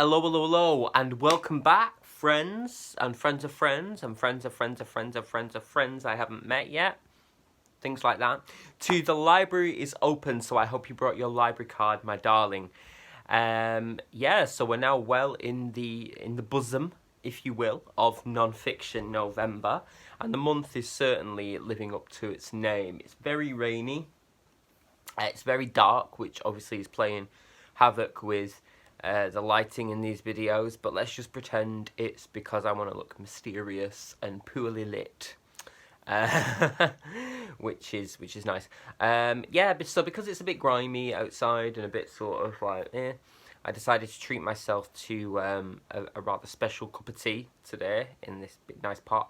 Hello, hello, hello, and welcome back, friends, and friends of friends, and friends of friends of friends of friends of friends I haven't met yet. Things like that. To The Library is Open, so I hope you brought your library card, my darling. So we're now well in the bosom, if you will, of non-fiction November, and the month is certainly living up to its name. It's very rainy. It's very dark, which obviously is playing havoc with the lighting in these videos, but let's just pretend it's because I want to look mysterious and poorly lit, which is nice. So because it's a bit grimy outside and a bit sort of like I decided to treat myself to a rather special cup of tea today in this big nice pot.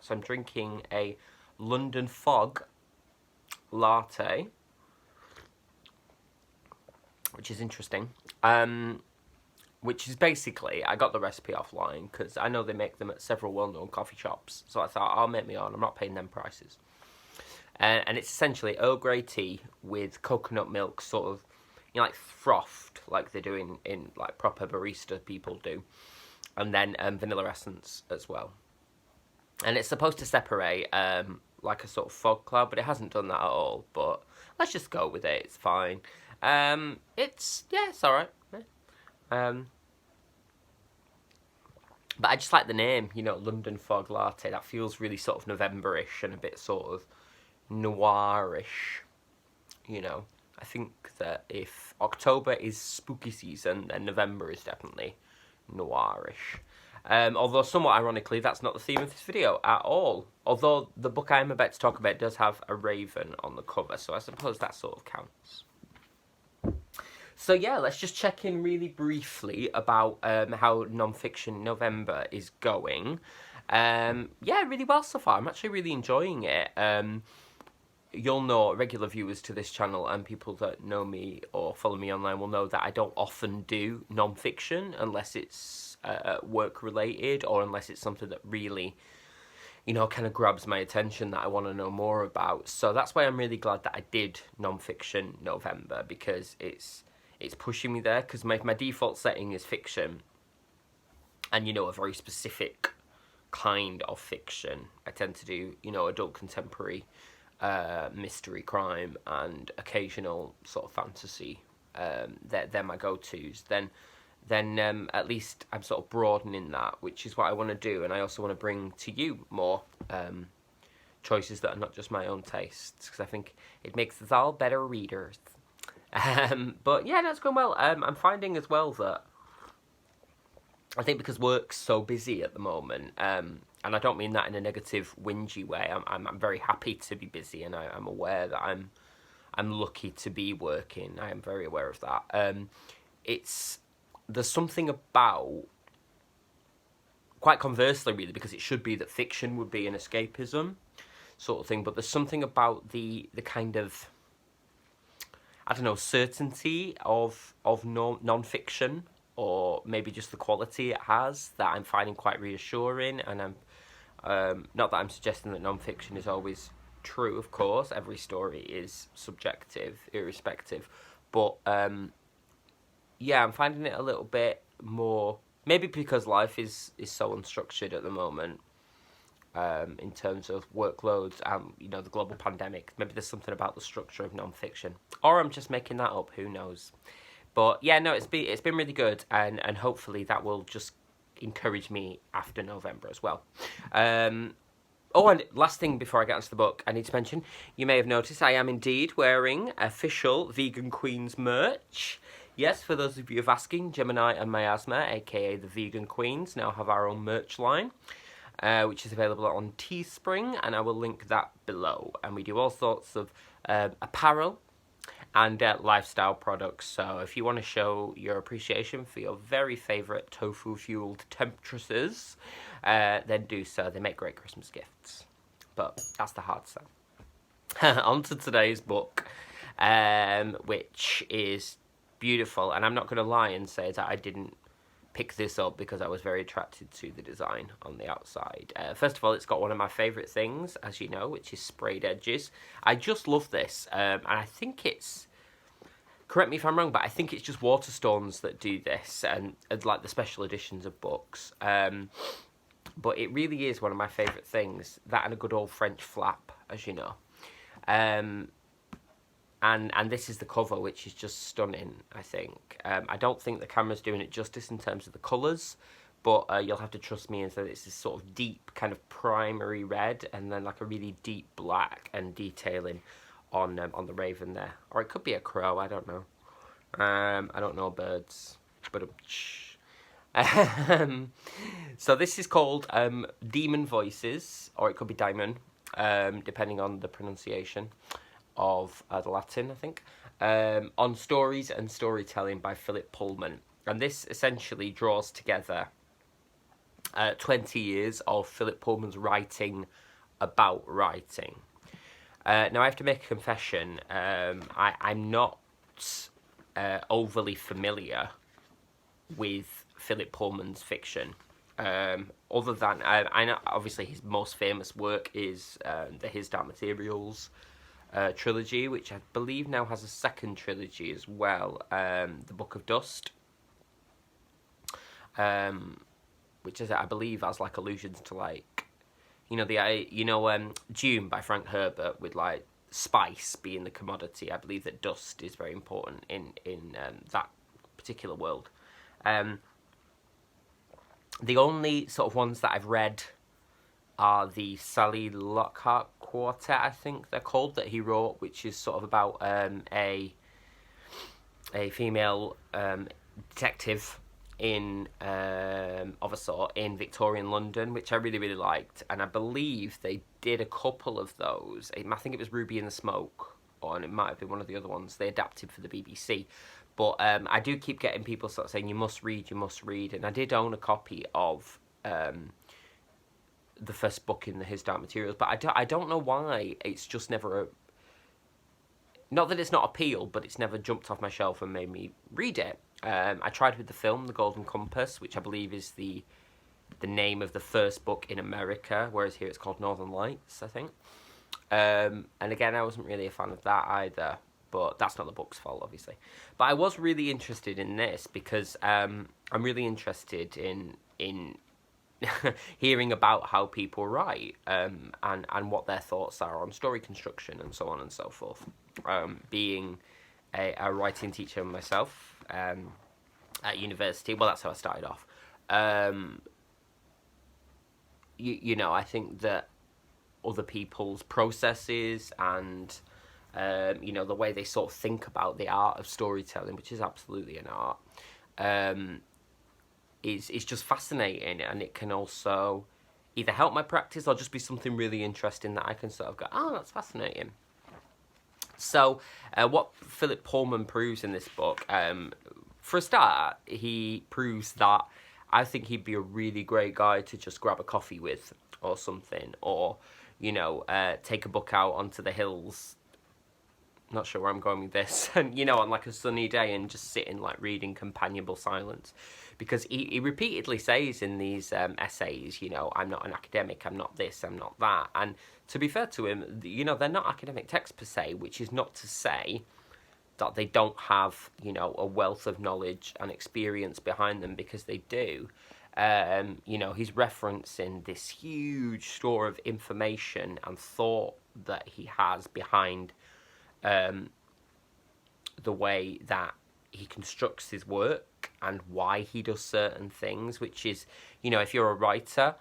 So I'm drinking a London Fog Latte, which is interesting. Which is basically, I got the recipe offline because I know they make them at several well-known coffee shops. So I thought, I'll make my own. I'm not paying them prices. And it's essentially Earl Grey tea with coconut milk, sort of, like frothed, like they do in like proper barista people do. And then vanilla essence as well. And it's supposed to separate like a sort of fog cloud, but it hasn't done that at all. But let's just go with it. It's fine. It's alright. But I just like the name, London Fog Latte. That feels really sort of November-ish and a bit sort of noirish, I think that if October is spooky season, then November is definitely noirish. Although, somewhat ironically, that's not the theme of this video at all. Although the book I am about to talk about does have a raven on the cover, so I suppose that sort of counts. So yeah, let's just check in really briefly about how non-fiction November is going. Really well so far. I'm actually really enjoying it. You'll know, regular viewers to this channel and people that know me or follow me online will know that I don't often do non-fiction unless it's work-related or unless it's something that really, kind of grabs my attention that I want to know more about. So that's why I'm really glad that I did non-fiction November, because it's pushing me there, because my default setting is fiction, and a very specific kind of fiction. I tend to do adult contemporary, mystery, crime, and occasional sort of fantasy. They're my go-tos. Then at least I'm sort of broadening that, which is what I want to do, and I also want to bring to you more choices that are not just my own tastes, because I think it makes us all better readers. But yeah, no, it's going well. I'm finding as well that I think because work's so busy at the moment, and I don't mean that in a negative, whingy way. I'm very happy to be busy, and I'm aware that I'm lucky to be working. I am very aware of that. There's something about, quite conversely really, because it should be that fiction would be an escapism sort of thing, but there's something about the kind of, I don't know, certainty of non-fiction, or maybe just the quality it has, that I'm finding quite reassuring. And I'm not that I'm suggesting that non-fiction is always true, of course. Every story is subjective, irrespective. But I'm finding it a little bit more, maybe because life is so unstructured at the moment, in terms of workloads and, the global pandemic. Maybe there's something about the structure of non-fiction. Or I'm just making that up, who knows. But yeah, no, it's been really good, and hopefully that will just encourage me after November as well. And last thing before I get onto the book, I need to mention, you may have noticed I am indeed wearing official Vegan Queens merch. Yes, for those of you who are asking, Gemini and Miasma, aka the Vegan Queens, now have our own merch line, which is available on Teespring, and I will link that below. And we do all sorts of apparel and lifestyle products, so if you want to show your appreciation for your very favourite tofu-fueled temptresses, then do so. They make great Christmas gifts. But that's the hard sell. On to today's book, which is beautiful, and I'm not going to lie and say that I didn't pick this up because I was very attracted to the design on the outside. First of all, it's got one of my favourite things, as you know, which is sprayed edges. I just love this, and I think it's correct me if I'm wrong, but I think it's just Waterstones that do this, and like the special editions of books. But it really is one of my favourite things. That and a good old French flap, as you know. And this is the cover, which is just stunning, I think. I don't think the camera's doing it justice in terms of the colours, but you'll have to trust me and say it's this sort of deep kind of primary red, and then like a really deep black and detailing on the raven there. Or it could be a crow, I don't know. I don't know birds, but so this is called Daemon Voices, or it could be Daemon, depending on the pronunciation of the Latin, I think, on Stories and Storytelling by Philip Pullman. And this essentially draws together 20 years of Philip Pullman's writing about writing. Now, I have to make a confession. I'm not overly familiar with Philip Pullman's fiction. Other than, I know, obviously, his most famous work is the His Dark Materials trilogy, which I believe now has a second trilogy as well, The Book of Dust, which is, I believe, has like allusions to like, Dune by Frank Herbert, with like spice being the commodity. I believe that dust is very important in that particular world. The only sort of ones that I've read are the Sally Lockhart Quartet, I think they're called, that he wrote, which is sort of about a female detective of a sort in Victorian London, which I really, really liked. And I believe they did a couple of those. I think it was Ruby in the Smoke, and it might have been one of the other ones they adapted for the BBC. But I do keep getting people sort of saying, you must read. And I did own a copy of the first book in the His Dark Materials, but I don't know why it's just never... Not that it's not appealed, but it's never jumped off my shelf and made me read it. I tried with the film, The Golden Compass, which I believe is the name of the first book in America, whereas here it's called Northern Lights, I think. And again, I wasn't really a fan of that either. But that's not the book's fault, obviously. But I was really interested in this because I'm really interested in hearing about how people write and what their thoughts are on story construction and so on and so forth. Being a writing teacher myself at university, well, that's how I started off. I think that other people's processes and... the way they sort of think about the art of storytelling, which is absolutely an art, is just fascinating, and it can also either help my practice or just be something really interesting that I can sort of go, oh, that's fascinating. So, what Philip Pullman proves in this book, for a start, he proves that I think he'd be a really great guy to just grab a coffee with or something, or, take a book out onto the hills. Not sure where I'm going with this, and on like a sunny day and just sit in like reading companionable silence, because he repeatedly says in these essays, I'm not an academic, I'm not this, I'm not that. And to be fair to him, they're not academic texts per se, which is not to say that they don't have a wealth of knowledge and experience behind them, because they do. He's referencing this huge store of information and thought that he has behind the way that he constructs his work and why he does certain things, which is, if you're a writer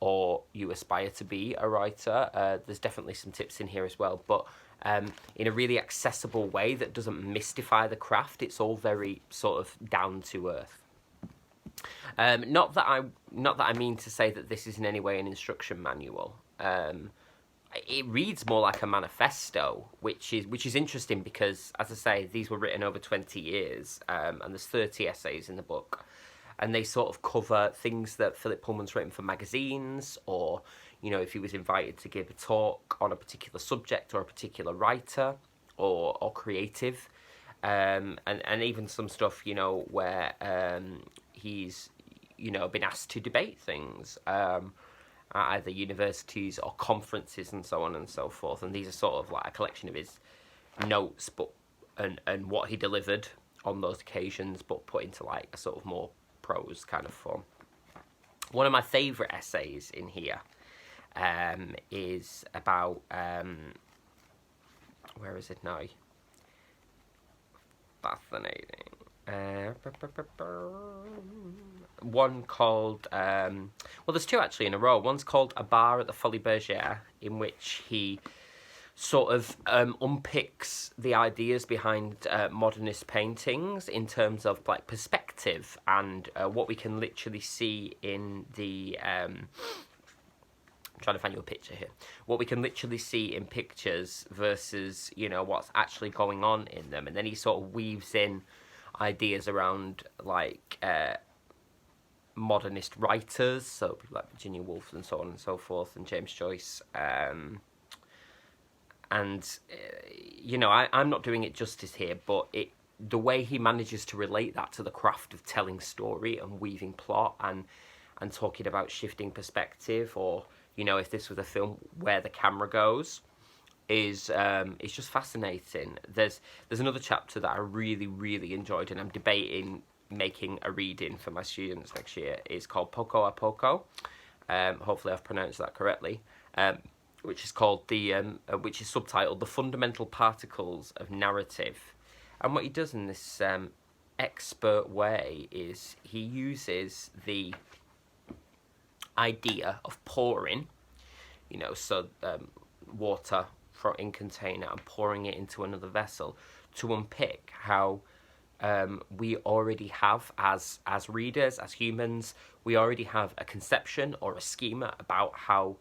or you aspire to be a writer, there's definitely some tips in here as well, but in a really accessible way that doesn't mystify the craft. It's all very sort of down to earth. Not that I mean to say that this is in any way an instruction manual. It reads more like a manifesto, which is interesting because, as I say, these were written over 20 years, and there's 30 essays in the book, and they sort of cover things that Philip Pullman's written for magazines, or if he was invited to give a talk on a particular subject or a particular writer or creative, and even some stuff where he's been asked to debate things. At either universities or conferences and so on and so forth. And these are sort of like a collection of his notes, but and what he delivered on those occasions, but put into like a sort of more prose kind of form. One of my favourite essays in here is about where is it now? Fascinating. One called well, there's two actually in a row. One's called A Bar at the Folly Berger, in which he sort of unpicks the ideas behind modernist paintings in terms of like perspective and what we can literally see in the I'm trying to find you a picture here. What we can literally see in pictures versus, you know, what's actually going on in them. And then he sort of weaves in ideas around, like, modernist writers, so people like Virginia Woolf and so on and so forth, and James Joyce. You know, I'm not doing it justice here, but the way he manages to relate that to the craft of telling story and weaving plot and talking about shifting perspective, or, you know, if this was a film, where the camera goes, is it's just fascinating. There's another chapter that I really, really enjoyed, and I'm debating making a reading for my students next year. It's called Poco a Poco. Hopefully I've pronounced that correctly. Which is called which is subtitled The Fundamental Particles of Narrative. And what he does in this expert way is he uses the idea of pouring, you know, so water in container and pouring it into another vessel, to unpick how we already have, as readers, as humans, we already have a conception or a schema about how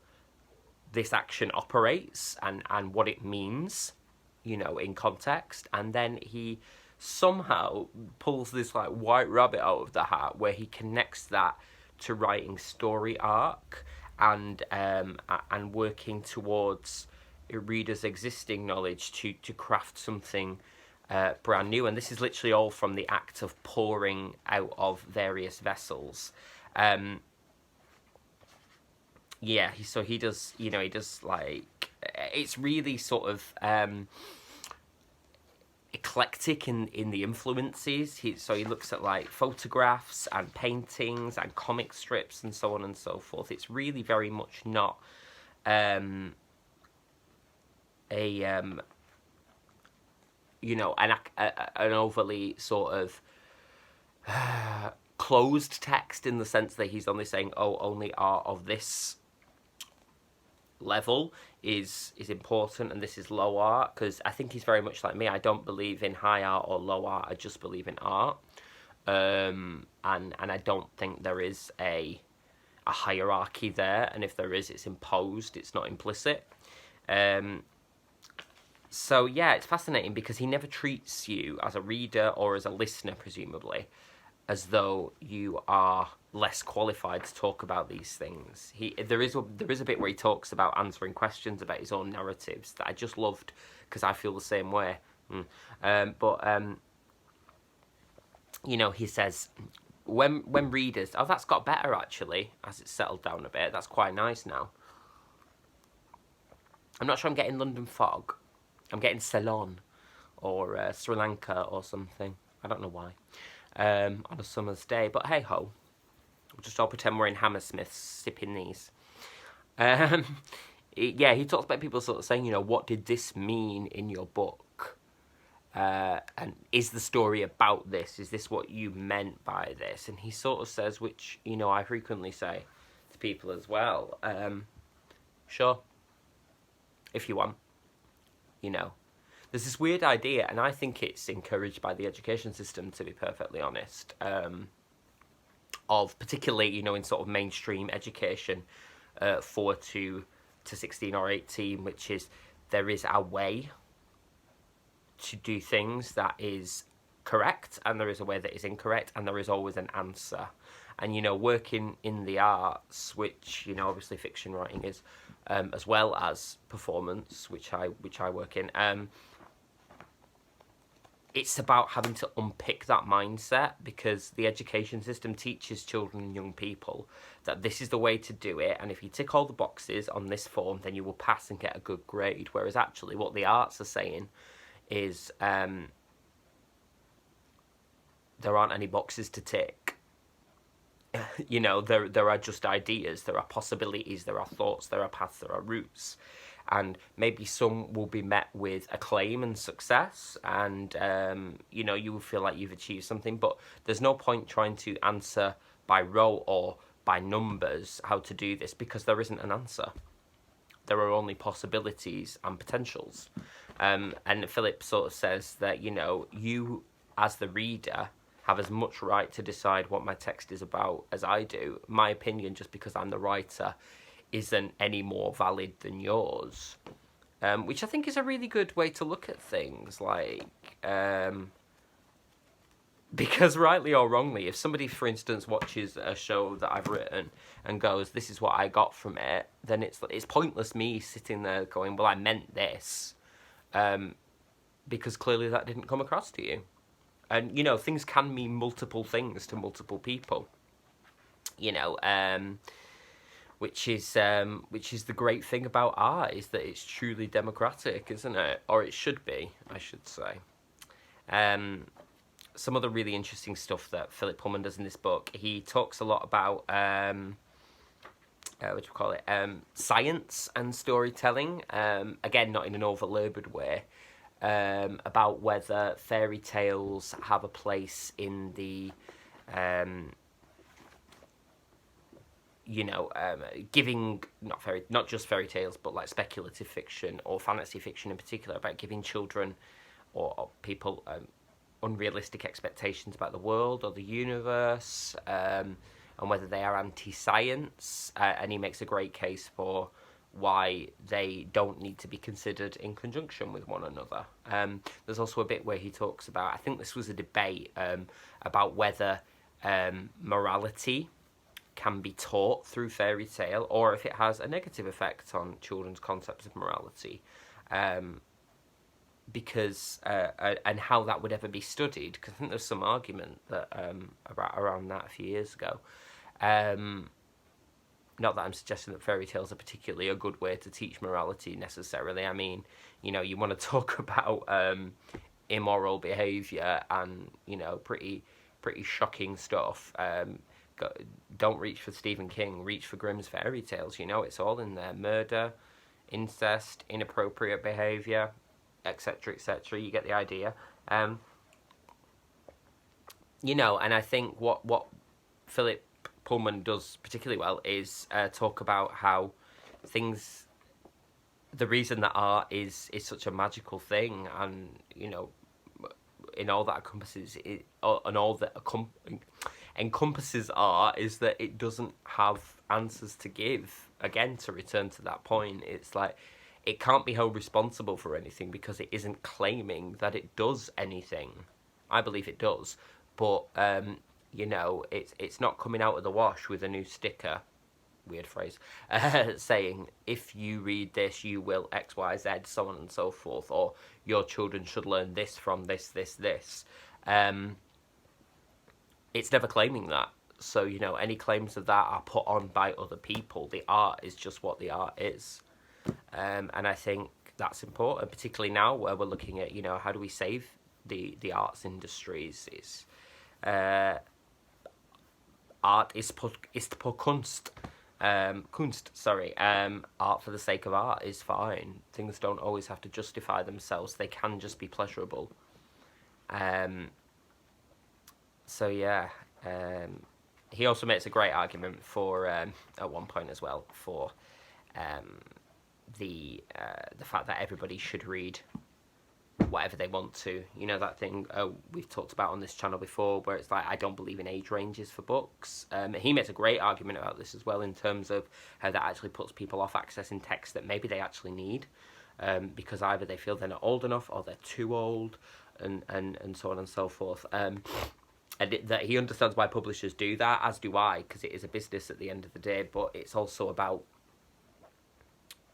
this action operates and what it means, you know, in context. And then he somehow pulls this like white rabbit out of the hat where he connects that to writing story arc and working towards a reader's existing knowledge to craft something brand new. And this is literally all from the act of pouring out of various vessels. Yeah, he does, you know, he does, like, it's really sort of eclectic in the influences. He looks at like photographs and paintings and comic strips and so on and so forth. It's really very much not you know, an overly sort of closed text, in the sense that he's only saying, oh, only art of this level is important and this is low art, because I think he's very much like me. I don't believe in high art or low art. I just believe in art, and I don't think there is a hierarchy there, and if there is, it's imposed, it's not implicit. So yeah, it's fascinating because he never treats you as a reader or as a listener, presumably, as though you are less qualified to talk about these things. There is a bit where he talks about answering questions about his own narratives that I just loved, because I feel the same way. You know, he says when readers, oh, that's got better actually as it's settled down a bit. That's quite nice now. I'm not sure I'm getting London fog. I'm getting Ceylon or Sri Lanka or something. I don't know why. On a summer's day, but hey ho, we'll just all pretend we're in Hammersmith sipping these. Yeah, he talks about people sort of saying, you know, what did this mean in your book? And is the story about this? Is this what you meant by this? And he sort of says, which, you know, I frequently say to people as well, sure, if you want, you know. There's this weird idea, and I think it's encouraged by the education system, to be perfectly honest, of particularly, you know, in sort of mainstream education, 4 to 16 or 18, which is there is a way to do things that is correct, and there is a way that is incorrect, and there is always an answer. And, you know, working in the arts, which, you know, obviously fiction writing is, as well as performance, which I work in, it's about having to unpick that mindset, because the education system teaches children and young people that this is the way to do it, and if you tick all the boxes on this form, then you will pass and get a good grade. Whereas actually what the arts are saying is there aren't any boxes to tick. You know, there are just ideas, there are possibilities, there are thoughts, there are paths, there are routes. And maybe some will be met with acclaim and success, and you know, you will feel like you've achieved something, but there's no point trying to answer by row or by numbers how to do this, because there isn't an answer. There are only possibilities and potentials. And Philip sort of says that, you know, you as the reader have as much right to decide what my text is about as I do. My opinion, just because I'm the writer, isn't any more valid than yours. Which I think is a really good way to look at things. Like, because rightly or wrongly, if somebody, for instance, watches a show that I've written and goes, "This is what I got from it," then it's pointless me sitting there going, "Well, I meant this," because clearly that didn't come across to you. And you know, things can mean multiple things to multiple people. You know, which is the great thing about art, is that it's truly democratic, isn't it? Or it should be, I should say. Some other really interesting stuff that Philip Pullman does in this book, he talks a lot about what do you call it? Science and storytelling. Again, not in an over-laboured way. About whether fairy tales have a place in the giving not just fairy tales, but like speculative fiction or fantasy fiction in particular, about giving children or people unrealistic expectations about the world or the universe, and whether they are anti-science. And he makes a great case for why they don't need to be considered in conjunction with one another. There's also a bit where he talks about, I think this was a debate about whether morality can be taught through fairy tale, or if it has a negative effect on children's concepts of morality, because and how that would ever be studied. Because I think there's some argument that around that a few years ago. Not that I'm suggesting that fairy tales are particularly a good way to teach morality necessarily. I mean, you know, you want to talk about immoral behaviour and, you know, pretty shocking stuff. Don't reach for Stephen King, reach for Grimm's fairy tales. You know, it's all in there: murder, incest, inappropriate behaviour, etc., etc. You get the idea. You know, and I think what Philip Pullman does particularly well is talk about how things, the reason that art is such a magical thing, and, you know, in all that encompasses it, and all that encompasses art, is that it doesn't have answers to give. Again, to return to that point, it's like it can't be held responsible for anything because it isn't claiming that it does anything. I believe it does, but you know, it's not coming out of the wash with a new sticker, weird phrase, saying, if you read this, you will X, Y, Z, so on and so forth, or your children should learn this from this. It's never claiming that. So, you know, any claims of that are put on by other people. The art is just what the art is. And I think that's important, particularly now where we're looking at, you know, how do we save the arts industries? It's art ist på Kunst. Art for the sake of art is fine. Things don't always have to justify themselves. They can just be pleasurable. So yeah, he also makes a great argument for at one point as well for the fact that everybody should read whatever they want to. You know, that thing we've talked about on this channel before, where it's like, I don't believe in age ranges for books. He makes a great argument about this as well, in terms of how that actually puts people off accessing text that maybe they actually need, because either they feel they're not old enough or they're too old, and so on and so forth. And that he understands why publishers do that, as do I, because it is a business at the end of the day. But it's also about,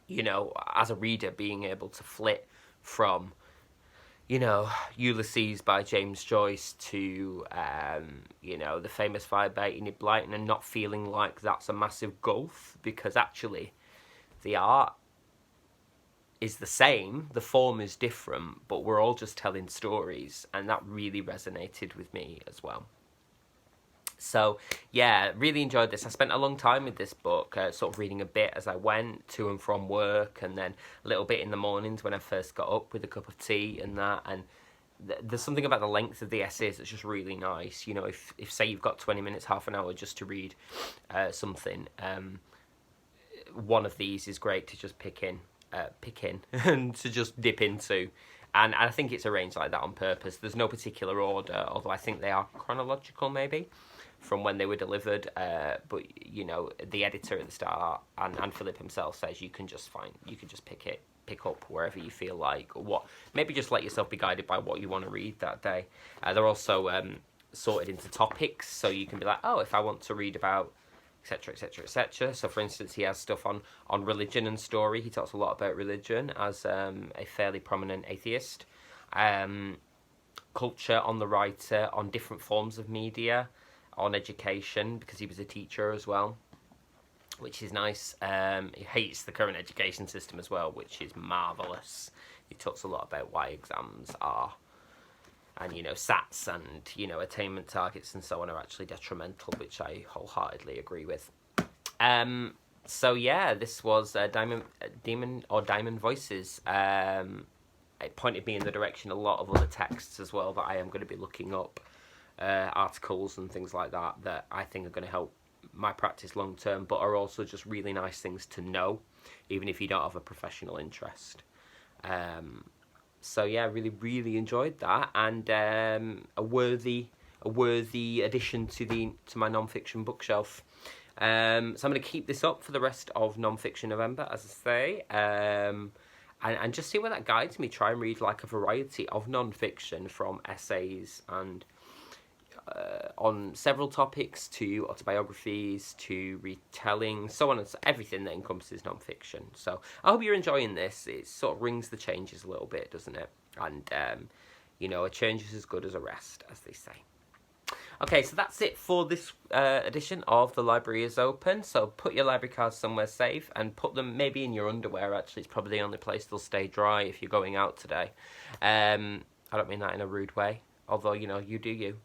you know, as a reader, being able to flit from, you know, Ulysses by James Joyce to, you know, the famous Fire by Enid Blyton, and not feeling like that's a massive gulf, because actually the art is the same, the form is different, but we're all just telling stories, and that really resonated with me as well. So, yeah, really enjoyed this. I spent a long time with this book, sort of reading a bit as I went to and from work, and then a little bit in the mornings when I first got up with a cup of tea and that. And there's something about the length of the essays that's just really nice. You know, if say you've got 20 minutes, half an hour just to read something, one of these is great to just pick in and to just dip into. And I think it's arranged like that on purpose. There's no particular order, although I think they are chronological maybe, from when they were delivered, but you know, the editor at the start and Philip himself says you can just pick up wherever you feel like, or what, maybe just let yourself be guided by what you want to read that day. They're also sorted into topics, so you can be like, oh, if I want to read about etc, etc, etc. So for instance, he has stuff on religion and story. He talks a lot about religion as a fairly prominent atheist. Culture on the writer, on different forms of media, on education, because he was a teacher as well, which is nice. He hates the current education system as well, which is marvellous. He talks a lot about why exams are, and, you know, SATs and, you know, attainment targets and so on are actually detrimental, which I wholeheartedly agree with. So yeah, this was Daemon Voices. It pointed me in the direction of a lot of other texts as well that I am going to be looking up, articles and things like that I think are going to help my practice long term, but are also just really nice things to know, even if you don't have a professional interest. So yeah, really enjoyed that, and a worthy addition to my non-fiction bookshelf. So I'm going to keep this up for the rest of non-fiction November, as I say, and just see where that guides me. Try and read like a variety of non-fiction, from essays and on several topics to autobiographies to retelling, so on and so, everything that encompasses non-fiction. So I hope you're enjoying this. It sort of rings the changes a little bit, doesn't it? And you know, a change is as good as a rest, as they say. Okay, so that's it for this edition of The Library is Open. So put your library cards somewhere safe and put them maybe in your underwear. Actually, it's probably the only place they'll stay dry if you're going out today. I don't mean that in a rude way, although, you know, you do you.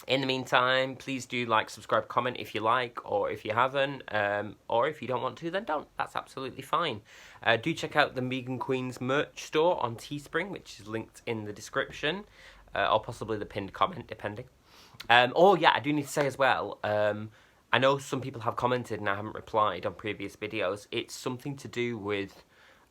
In the meantime, please do like, subscribe, comment if you like, or if you haven't, or if you don't want to, then don't. That's absolutely fine. Do check out the Megan Queen's merch store on Teespring, which is linked in the description, or possibly the pinned comment, depending. Oh yeah, I do need to say as well, I know some people have commented and I haven't replied on previous videos. It's something to do with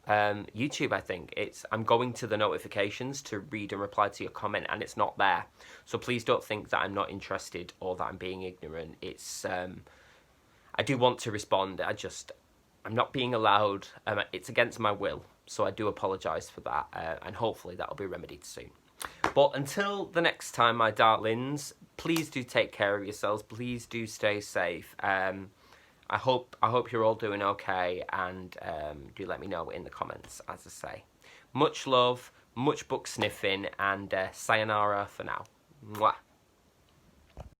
YouTube, I think. I'm going to the notifications to read and reply to your comment, and it's not there. So please don't think that I'm not interested or that I'm being ignorant. It's I do want to respond. I'm not being allowed. It's against my will, so I do apologise for that, and hopefully that'll be remedied soon. But until the next time, my darlings, please do take care of yourselves. Please do stay safe. I hope you're all doing okay, and do let me know in the comments, as I say. Much love, much book sniffing, and sayonara for now. Mwah.